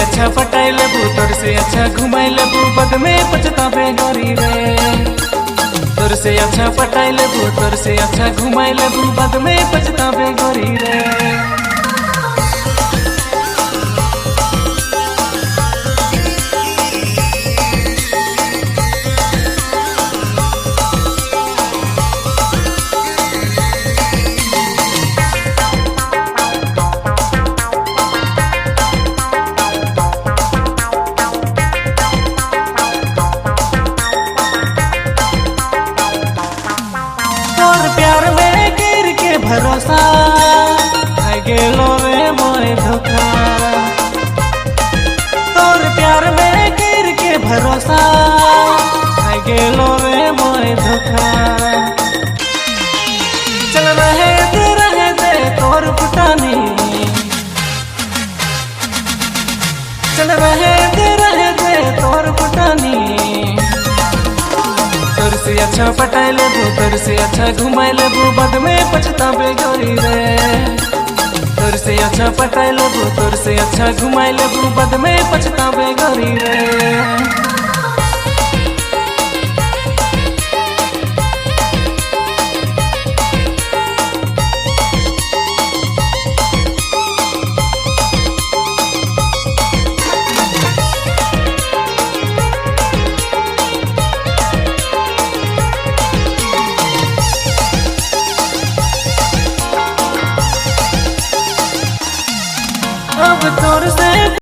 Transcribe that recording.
अच्छा पटाई लेबू, तोर से अच्छा घुमाई लेबू, बद में पछतावे गोरी रे। तोर से अच्छा पटाई लेबू, तोर से अच्छा घुमाई लेबू, बद में पछतावे गोरी रे। तोर प्यार में गिर के भरोसा है गेलो रे मोए धोखा। तोर प्यार में गिर के भरोसा है गेलो रे मोए धोखा। चल रहे दे तोर फुटानी, चल रहे दे तोर फुटानी। तोर से अच्छा पटाई लेबू, तोर से अच्छा घुमाई लेबू, बद में पछतावे गोरी रे। तोर से अच्छा पटाई लेबू, तोर से अच्छा घुमाई लेबू, बद में पछतावे गोरी रे।